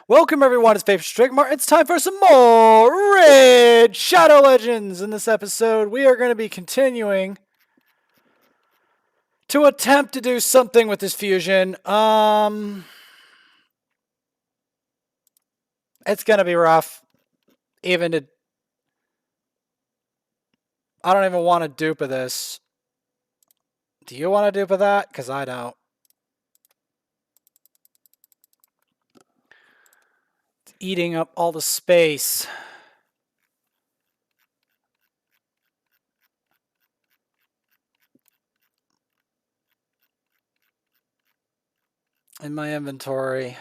Welcome everyone, it's Paper Strick Mart. It's time for some more Red Shadow Legends. In this episode, we are going to be continuing to attempt to do something with this fusion. It's going to be rough. Even to... I don't even want to dupe of this. Do you want to dupe of that? Because I don't. It's eating up all the space. In my inventory.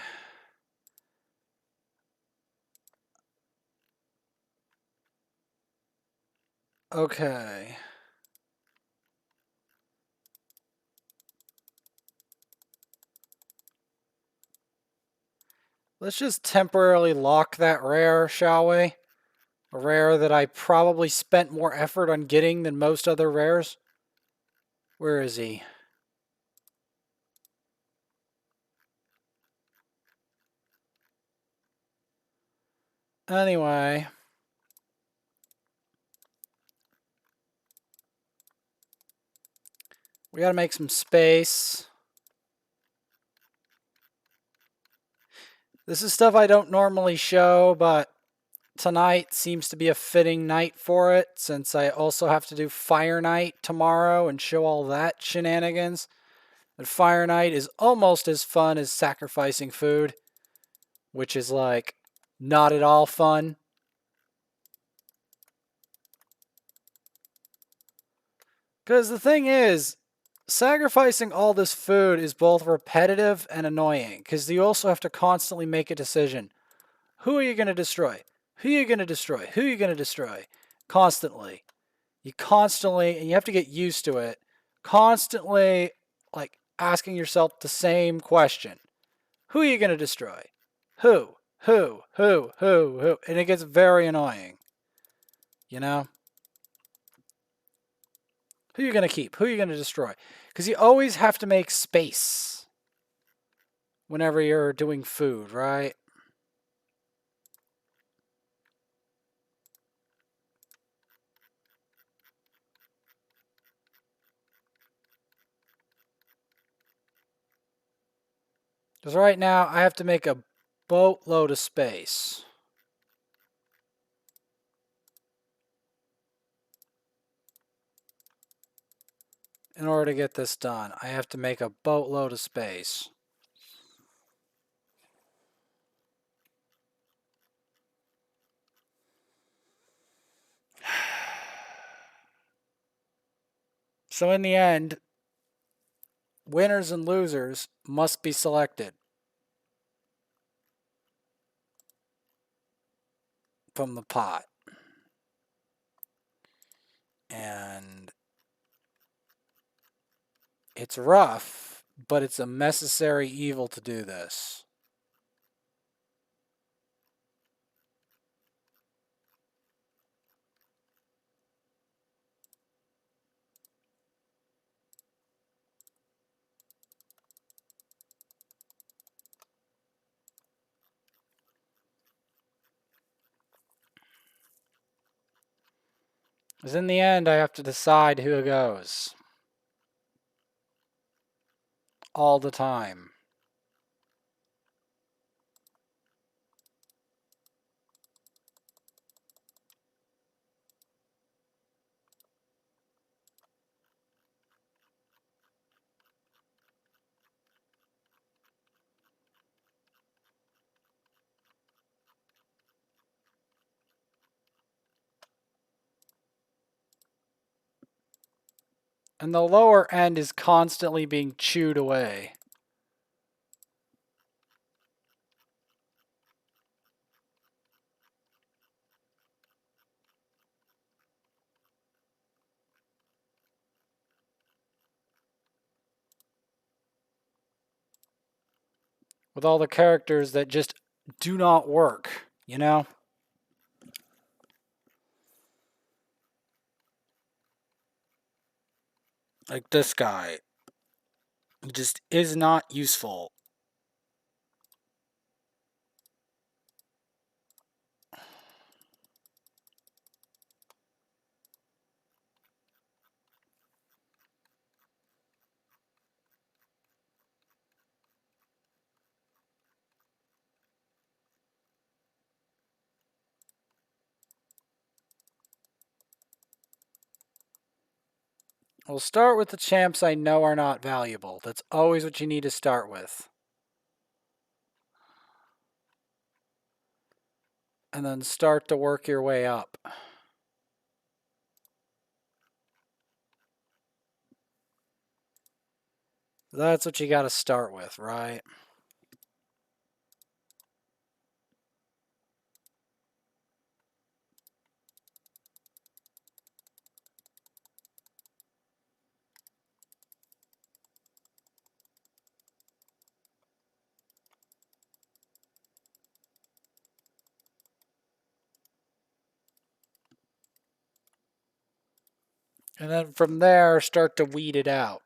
Okay. Let's just temporarily lock that rare, shall we? A rare that I probably spent more effort on getting than most other rares. Where is he? Anyway. We gotta make some space. This is stuff I don't normally show, but tonight seems to be a fitting night for it, since I also have to do Fire Night tomorrow and show all that shenanigans. And Fire Night is almost as fun as sacrificing food, which is like not at all fun. Because the thing is, sacrificing all this food is both repetitive and annoying, because you also have to constantly make a decision. Who are you going to destroy? Who are you going to destroy? Who are you going to destroy? Constantly. You constantly, and you have to get used to it, constantly like asking yourself the same question. Who are you going to destroy? Who? Who? And it gets very annoying. You know? Who are you going to keep? Who are you going to destroy? Because you always have to make space whenever you're doing food, right? Because right now I have to make a boatload of space. In order to get this done, I have to make a boatload of space. So in the end, winners and losers must be selected from the pot. And it's rough, but it's a necessary evil to do this. Because in the end, I have to decide who goes. All the time. And the lower end is constantly being chewed away. With all the characters that just do not work, you know? Like this guy. He just is not useful. We'll start with the champs I know are not valuable. That's always what you need to start with. And then start to work your way up. That's what you got to start with, right? And then from there, start to weed it out.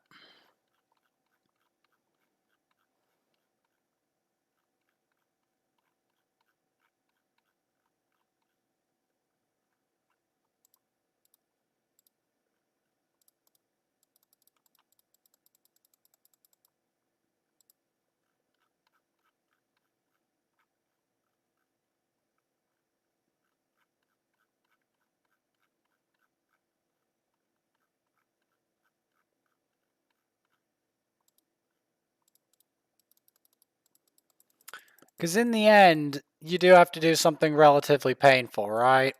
Because in the end, you do have to do something relatively painful, right?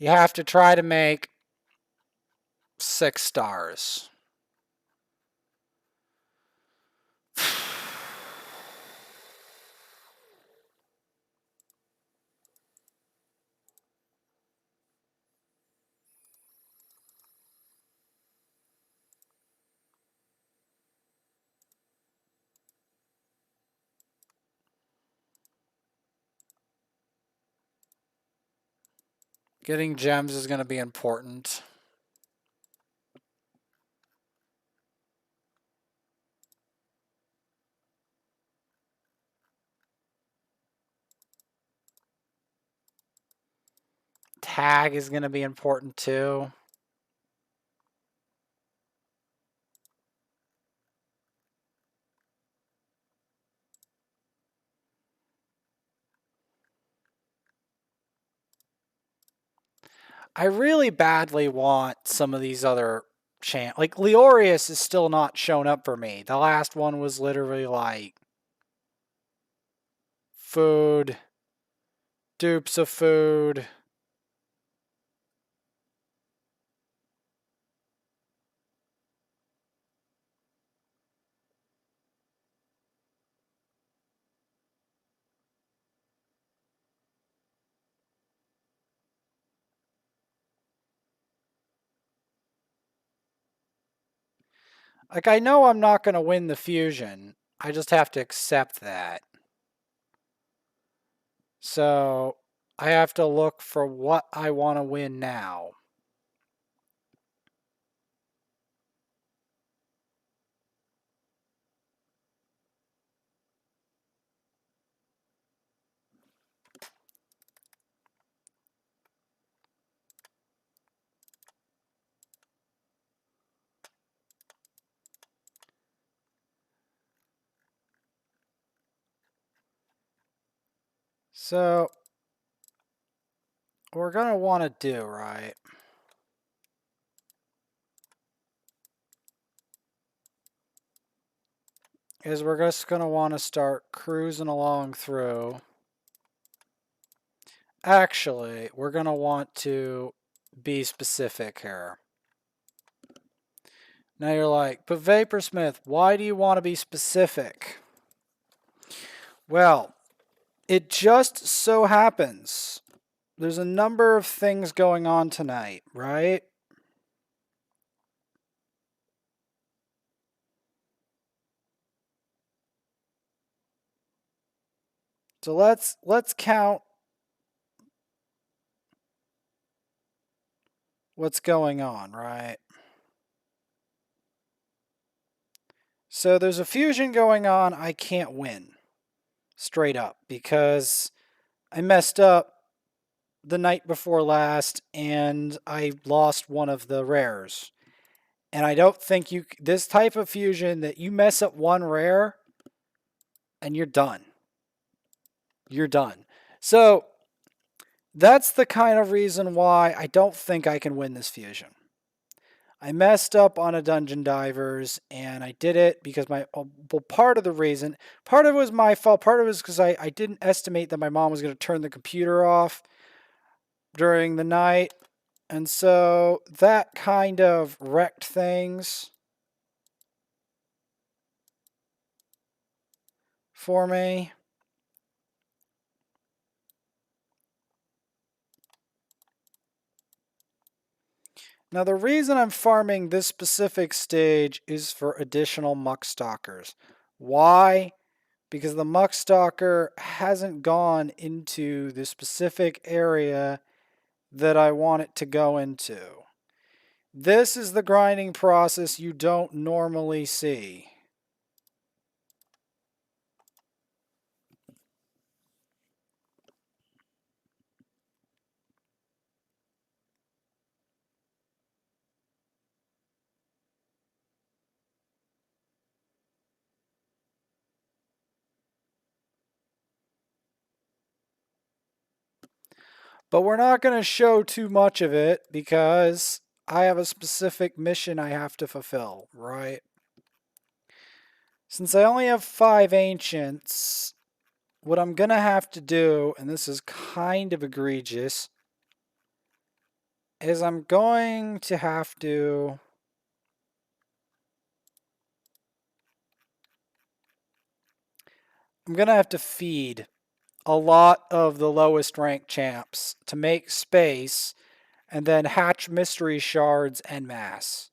You have to try to make 6 stars. Getting gems is going to be important. Tag is going to be important too. I really badly want some of these other champ. Like Leorius is still not shown up for me. The last one was literally like food, dupes of food. Like, I know I'm not going to win the fusion. I just have to accept that. So, I have to look for what I want to win now. So, what we're going to want to do, right, is we're just going to want to start cruising along through. Actually, we're going to want to be specific here. Now you're like, but Vaporsmith, why do you want to be specific? Well, it just so happens there's a number of things going on tonight, right? So let's count what's going on, right? So there's a fusion going on I can't win. Straight up, because I messed up the night before last and I lost one of the rares. And I don't think this type of fusion that you mess up one rare and you're done. You're done. So that's the kind of reason why I don't think I can win this fusion. I messed up on a Dungeon Divers, and I did it because well, part of the reason, part of it was my fault, part of it was because I didn't estimate that my mom was going to turn the computer off during the night, and so that kind of wrecked things for me. Now, the reason I'm farming this specific stage is for additional Muckstalkers. Why? Because the Muckstalker hasn't gone into the specific area that I want it to go into. This is the grinding process you don't normally see. But we're not going to show too much of it because I have a specific mission I have to fulfill, right? Since I only have 5 ancients, what I'm going to have to do, and this is kind of egregious, is I'm going to have to feed a lot of the lowest ranked champs to make space and then hatch mystery shards en masse.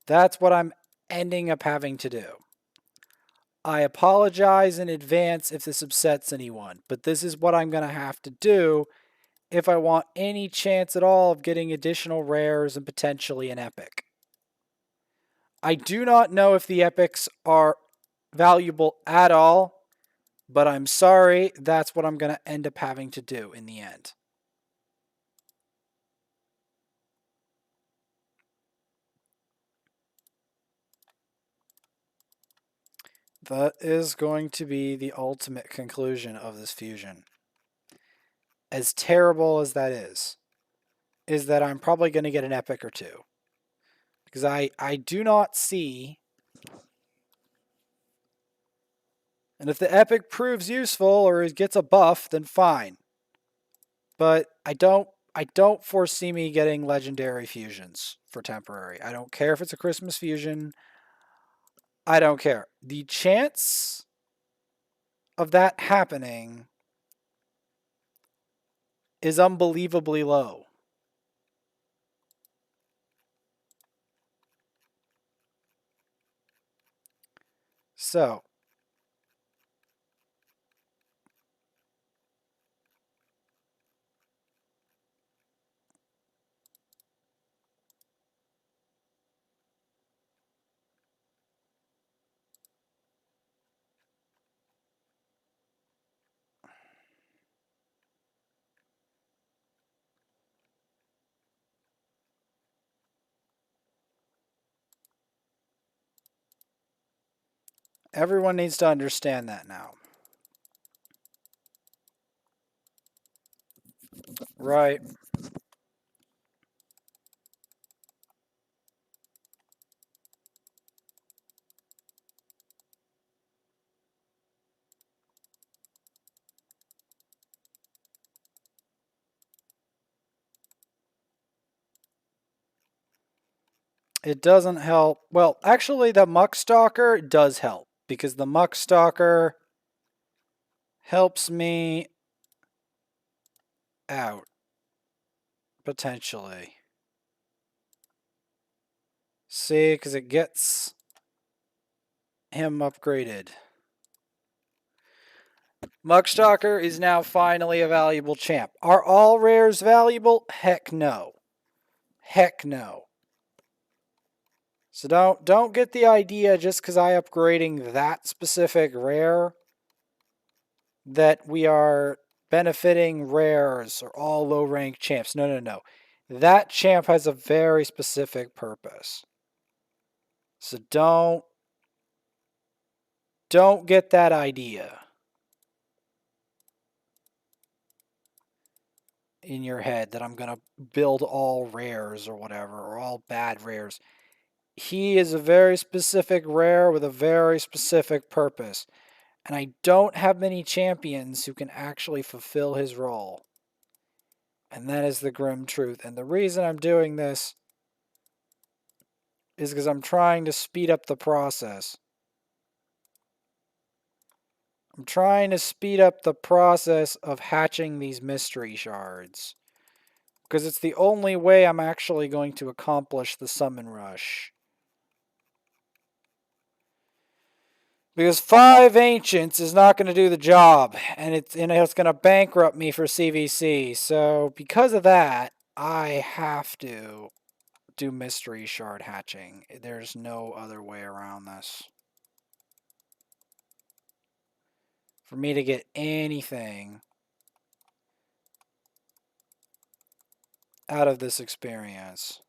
That's what I'm ending up having to do. I apologize in advance if this upsets anyone, but this is what I'm going to have to do if I want any chance at all of getting additional rares and potentially an epic. I do not know if the epics are valuable at all, but I'm sorry, that's what I'm going to end up having to do in the end. That is going to be the ultimate conclusion of this fusion. As terrible as that is that I'm probably going to get an epic or two. Because I do not see... And if the epic proves useful or it gets a buff, then fine. But I don't foresee me getting legendary fusions for temporary. I don't care if it's a Christmas fusion. I don't care. The chance of that happening is unbelievably low. So, everyone needs to understand that now. Right. It doesn't help. Well, actually, the Muckstalker does help because the Muckstalker helps me out potentially. See, because it gets him upgraded. Muckstalker is now finally a valuable champ. Are all rares valuable? Heck no. Heck no. So don't get the idea just because I upgrading that specific rare that we are benefiting rares or all low rank champs. No, no, no. That champ has a very specific purpose. So don't don't get that idea in your head that I'm going to build all rares or whatever, or all bad rares. He is a very specific rare with a very specific purpose. And I don't have many champions who can actually fulfill his role. And that is the grim truth. And the reason I'm doing this is because I'm trying to speed up the process. I'm trying to speed up the process of hatching these mystery shards. Because it's the only way I'm actually going to accomplish the summon rush. Because 5 ancients is not going to do the job. And it's going to bankrupt me for CVC. So because of that, I have to do mystery shard hatching. There's no other way around this. For me to get anything out of this experience.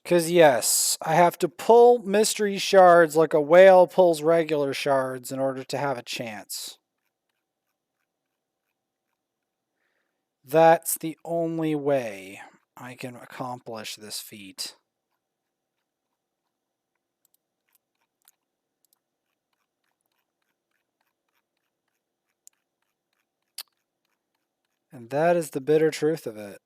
Because yes, I have to pull mystery shards like a whale pulls regular shards in order to have a chance. That's the only way I can accomplish this feat. And that is the bitter truth of it.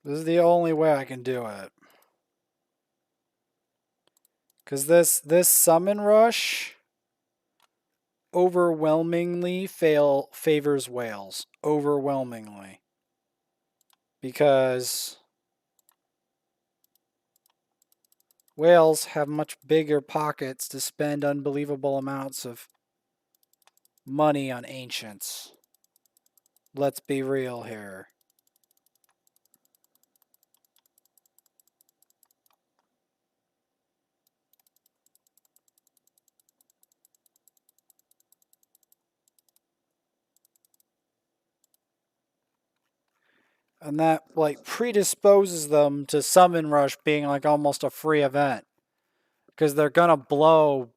This is the only way I can do it. Because this summon rush overwhelmingly favors whales. Overwhelmingly. Because whales have much bigger pockets to spend unbelievable amounts of money on ancients. Let's be real here. And that like predisposes them to summon rush being like almost a free event. Because they're gonna blow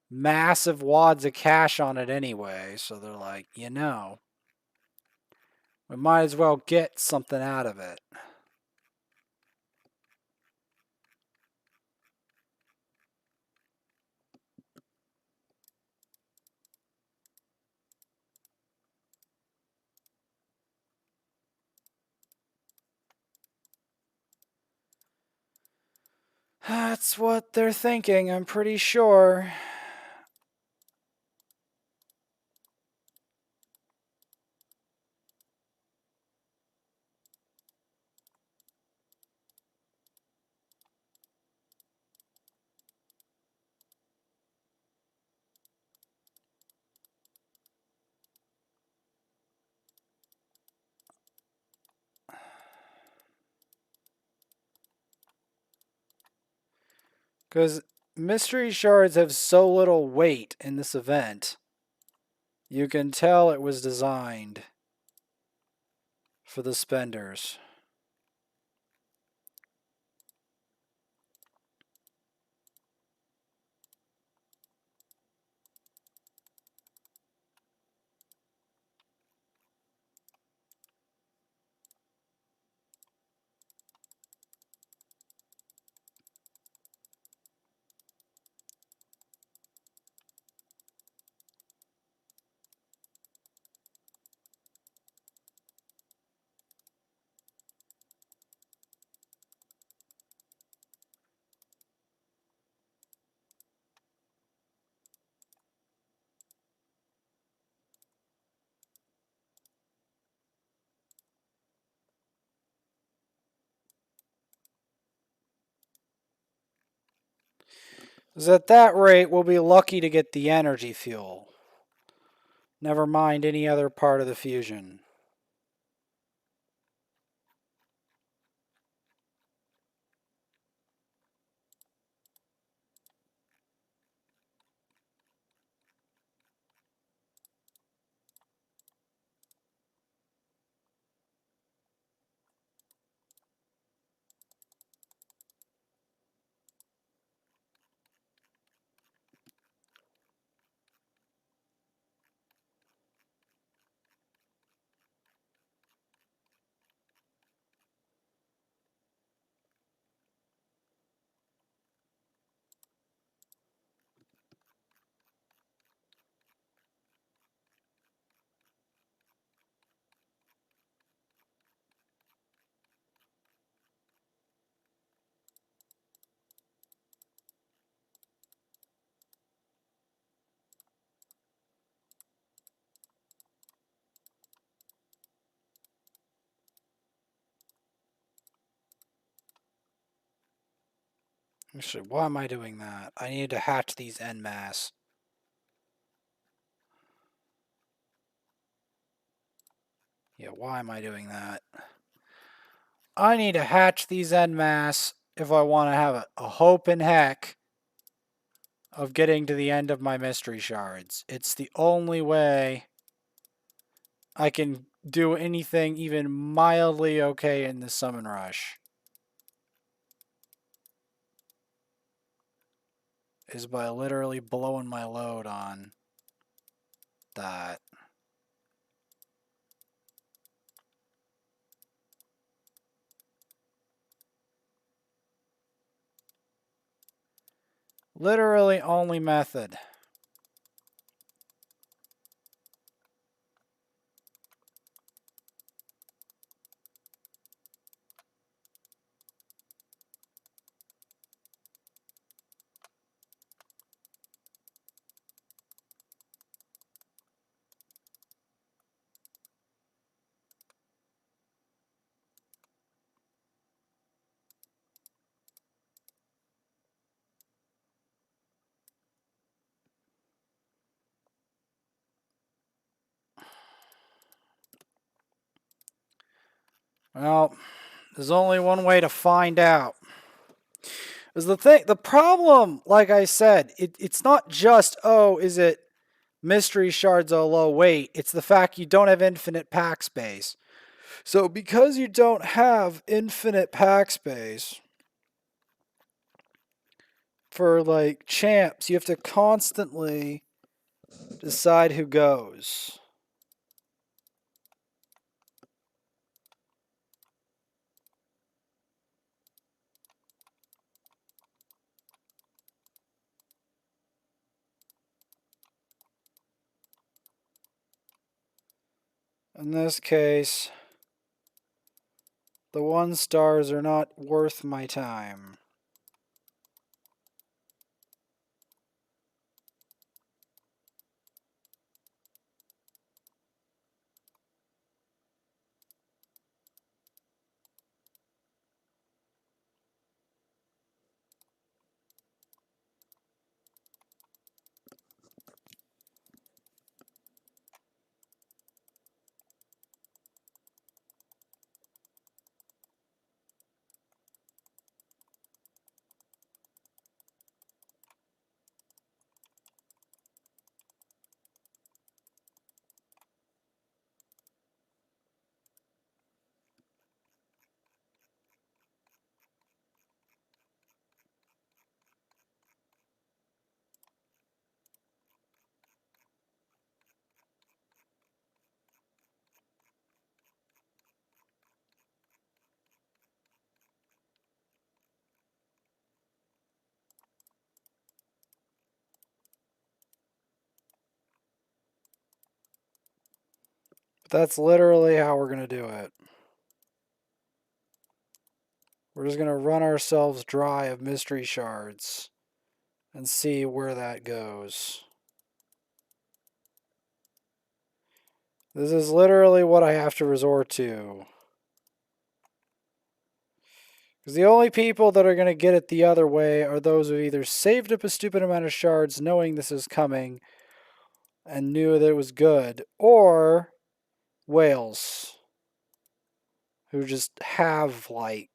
massive wads of cash on it anyway. So they're like, you know, we might as well get something out of it. That's what they're thinking, I'm pretty sure. Because mystery shards have so little weight in this event, you can tell it was designed for the spenders. Because at that rate, we'll be lucky to get the energy fuel. Never mind any other part of the fusion. Actually, why am I doing that? I need to hatch these en masse. Yeah, why am I doing that? I need to hatch these en masse if I want to have a hope in heck of getting to the end of my mystery shards. It's the only way I can do anything even mildly okay in the summon rush. Is by literally blowing my load on that. Literally only method. Well, there's only one way to find out. Is the problem, like I said, it's not just, oh, is it mystery shards are low weight? It's the fact you don't have infinite pack space. So because you don't have infinite pack space for like champs, you have to constantly decide who goes. In this case, the 1 stars are not worth my time. But that's literally how we're going to do it. We're just going to run ourselves dry of mystery shards and see where that goes. This is literally what I have to resort to. Because the only people that are going to get it the other way are those who either saved up a stupid amount of shards knowing this is coming and knew that it was good, or whales who just have, like,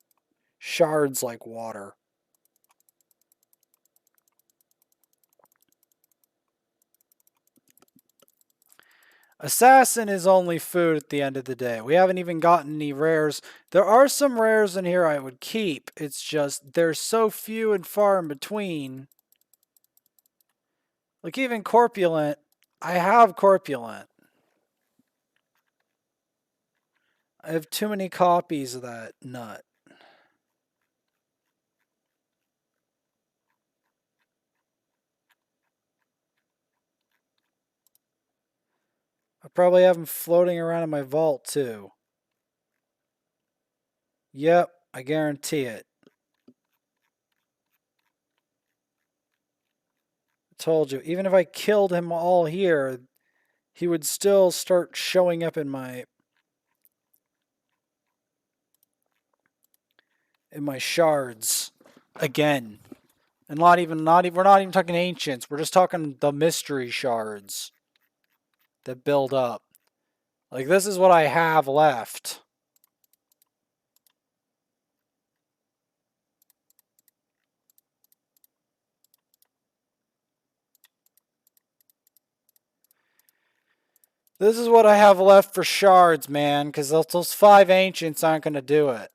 shards like water. Assassin is only food at the end of the day. We haven't even gotten any rares. There are some rares in here I would keep. It's just there's so few and far in between. Like even Corpulent. I have Corpulent. I have too many copies of that nut. I probably have them floating around in my vault too. Yep, I guarantee it. I told you, even if I killed him all here, he would still start showing up in my shards again. And we're not even talking ancients. We're just talking the mystery shards that build up. Like this is what I have left. This is what I have left for shards, man, because those 5 ancients aren't going to do it.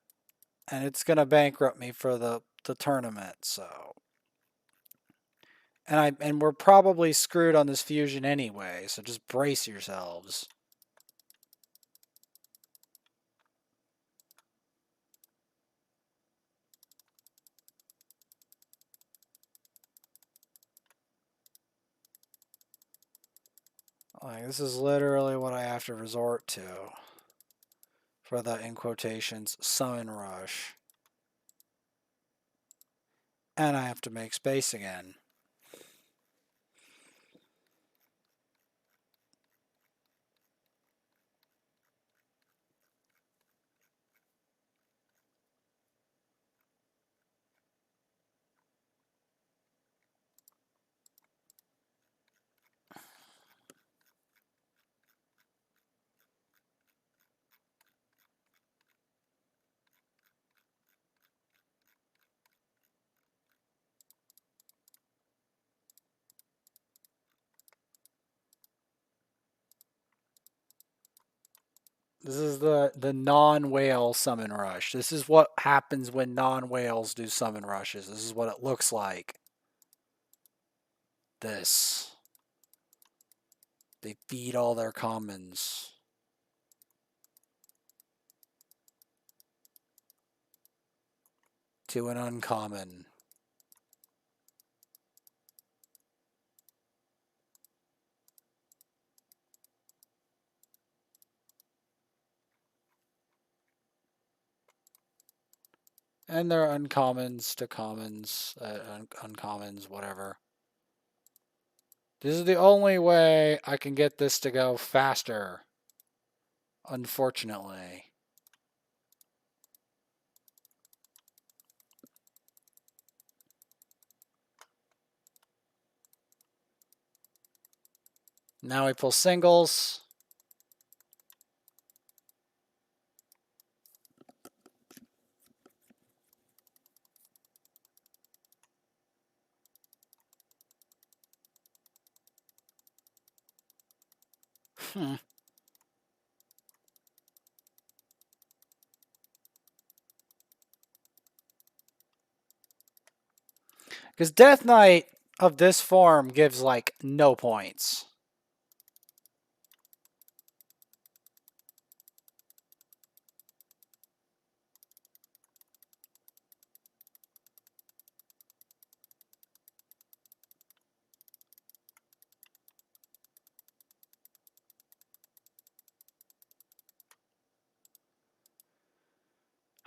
And it's going to bankrupt me for the tournament, so. And we're probably screwed on this fusion anyway, so just brace yourselves. Like, this is literally what I have to resort to for the, in quotations, summon rush. And I have to make space again. This is the non-whale summon rush. This is what happens when non-whales do summon rushes. This is what it looks like. This. They feed all their commons. To an uncommon. And they're uncommons to commons, uncommons, whatever. This is the only way I can get this to go faster. Unfortunately. Now we pull singles. Because Death Knight of this form gives like no points.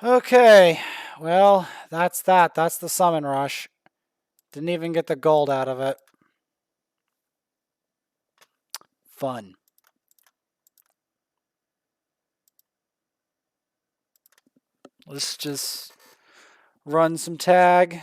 Okay, well, that's that. That's the summon rush. Didn't even get the gold out of it. Fun. Let's just Run some tag.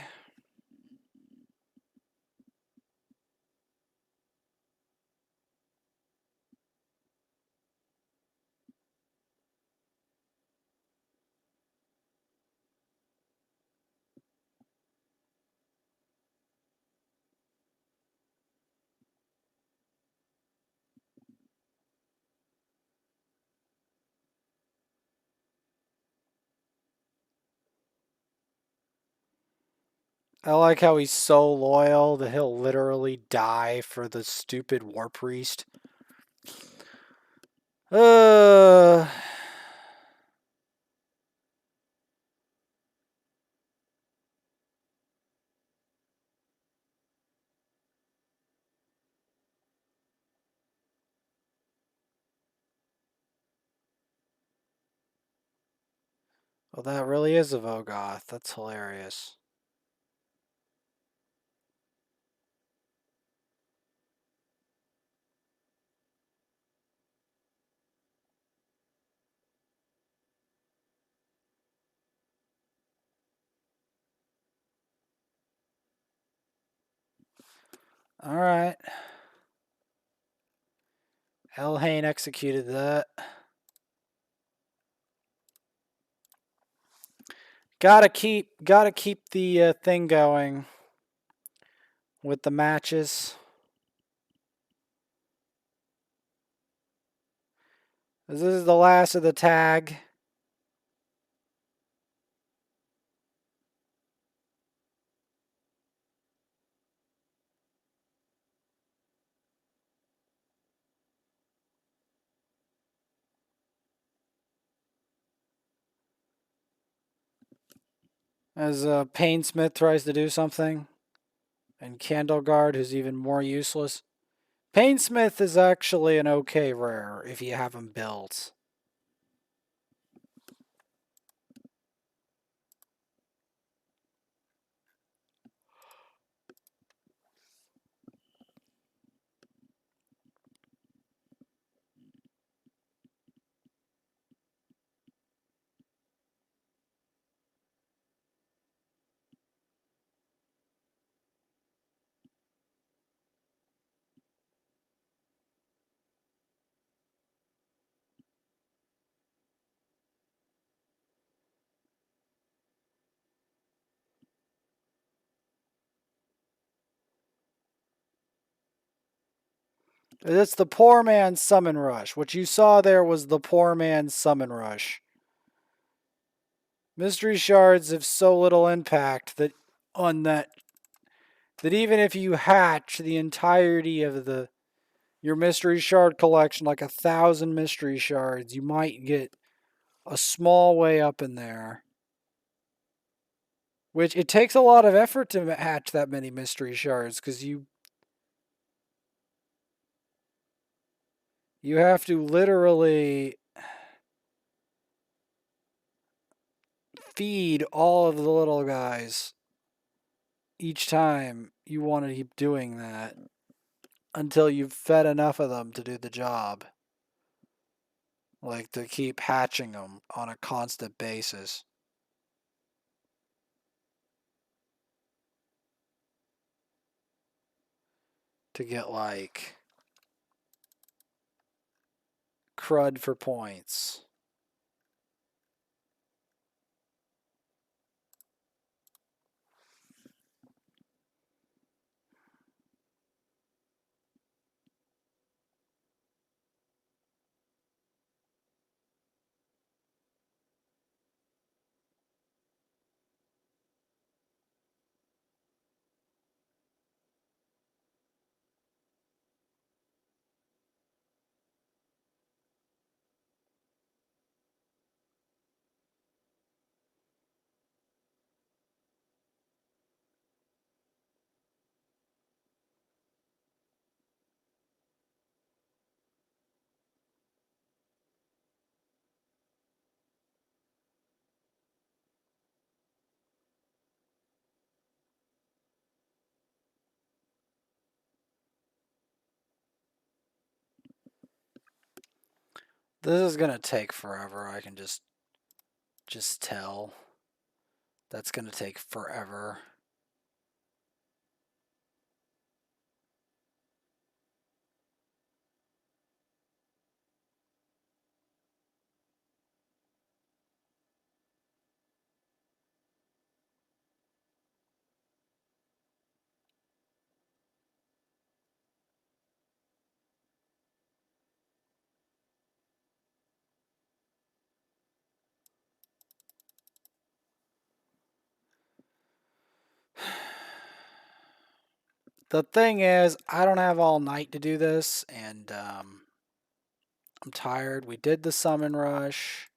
I like how he's so loyal that he'll literally die for the stupid war priest. Uh, well, that really is a Vogoth. That's hilarious. All right. Elhain executed that. Gotta keep the thing going with the matches. This is the last of the tag. As Painsmith tries to do something. And Candleguard, who's even more useless. Painsmith is actually an okay rare if you have him built. It's the poor man's summon rush. What you saw there was the poor man's summon rush. Mystery shards have so little impact that even if you hatch the entirety of your mystery shard collection, like 1,000 mystery shards, you might get a small way up in there. Which it takes a lot of effort to hatch that many mystery shards because you have to literally feed all of the little guys each time you want to keep doing that until you've fed enough of them to do the job. Like to keep hatching them on a constant basis. To get like crud for points. This is gonna take forever. I can just tell. That's going to take forever. The thing is, I don't have all night to do this, and I'm tired. We did the summon rush.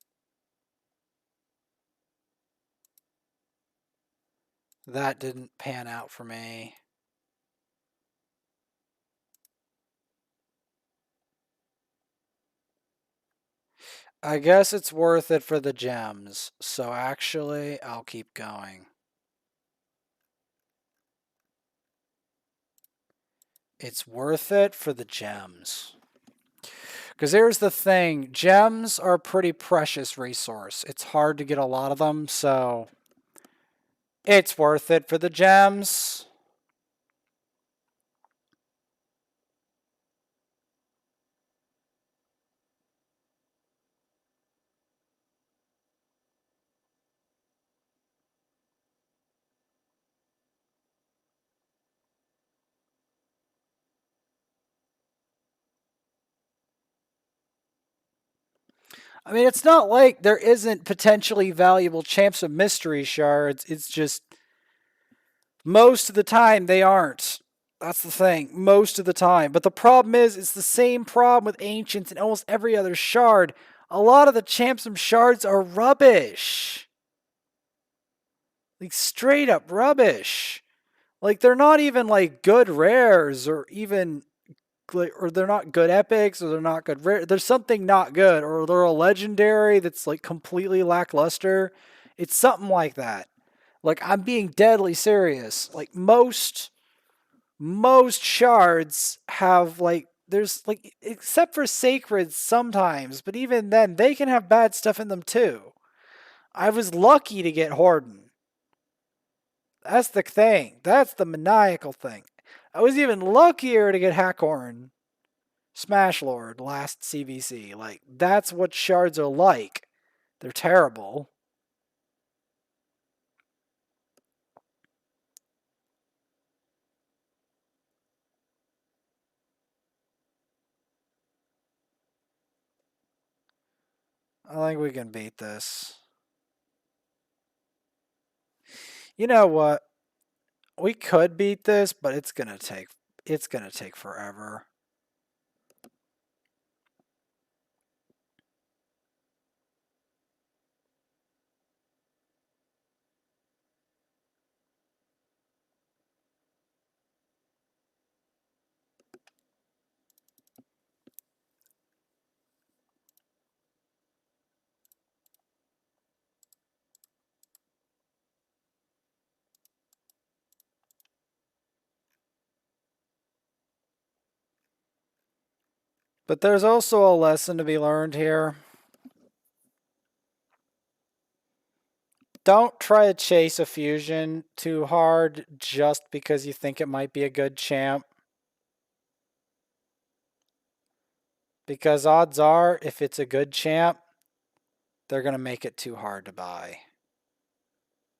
That didn't pan out for me. I guess it's worth it for the gems, so actually, I'll keep going. It's worth it for the gems. Because here's the thing, gems are a pretty precious resource. It's hard to get a lot of them, so it's worth it for the gems. I mean, it's not like there isn't potentially valuable champs of mystery shards. It's just most of the time they aren't. That's the thing. Most of the time. But the problem is, it's the same problem with ancients and almost every other shard. A lot of the champs of shards are rubbish. Like, straight up rubbish. Like, they're not even like good rares or even or they're not good epics, or they're not good rare. There's something not good, or they're a legendary that's like completely lackluster. It's something like that. Like, I'm being deadly serious. Like, most shards have like there's like, except for sacred sometimes, but even then they can have bad stuff in them too. I was lucky to get Horden. That's the thing. That's the maniacal thing. I was even luckier to get Hackhorn. Smash Lord last CVC. Like, that's what shards are like. They're terrible. I think we can beat this. You know what? We could beat this, but it's gonna take forever. But there's also a lesson to be learned here. Don't try to chase a fusion too hard just because you think it might be a good champ. Because odds are, if it's a good champ, they're going to make it too hard to buy.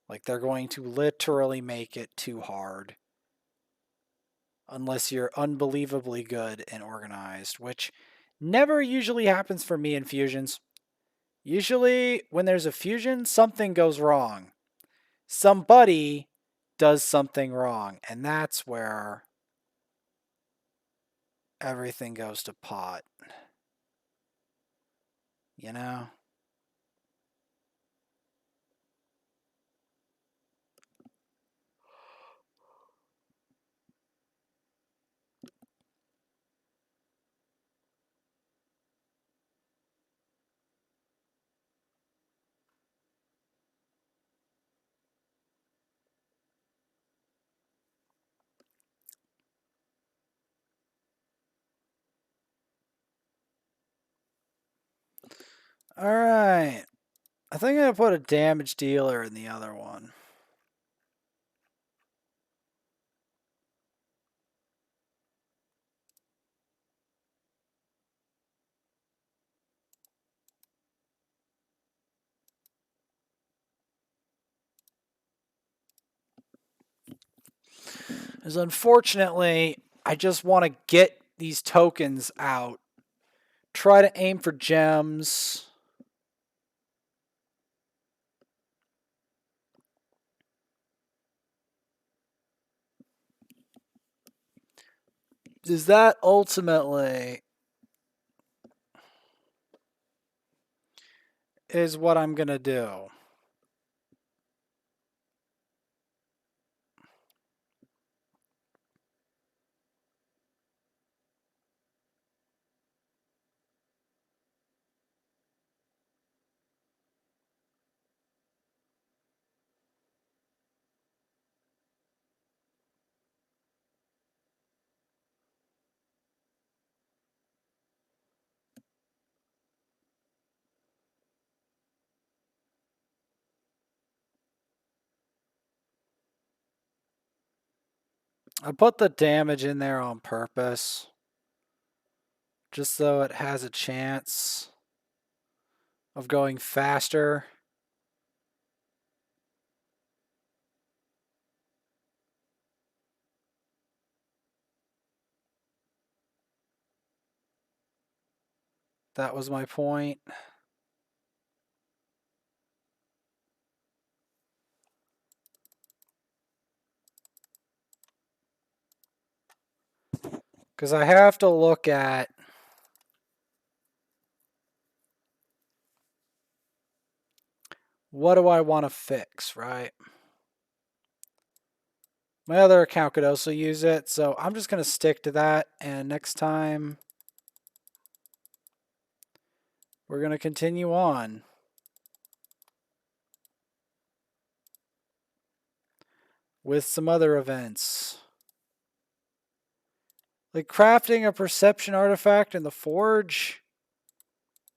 Like, they're going to literally make it too hard. Unless you're unbelievably good and organized, which never usually happens for me in fusions. Usually, when there's a fusion, something goes wrong. Somebody does something wrong, and that's where everything goes to pot. You know? Alright. I think I'm going to put a damage dealer in the other one. is unfortunately, I just want to get these tokens out. Try to aim for gems. Is that ultimately is what I'm going to do. I put the damage in there on purpose, just so it has a chance of going faster. That was my point. Because I have to look at what do I want to fix, right? My other account could also use it, so I'm just going to stick to that. And next time, we're going to continue on with some other events. Like crafting a perception artifact in the forge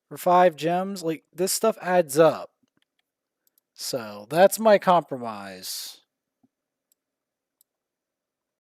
for 5 gems. Like, this stuff adds up. So, that's my compromise.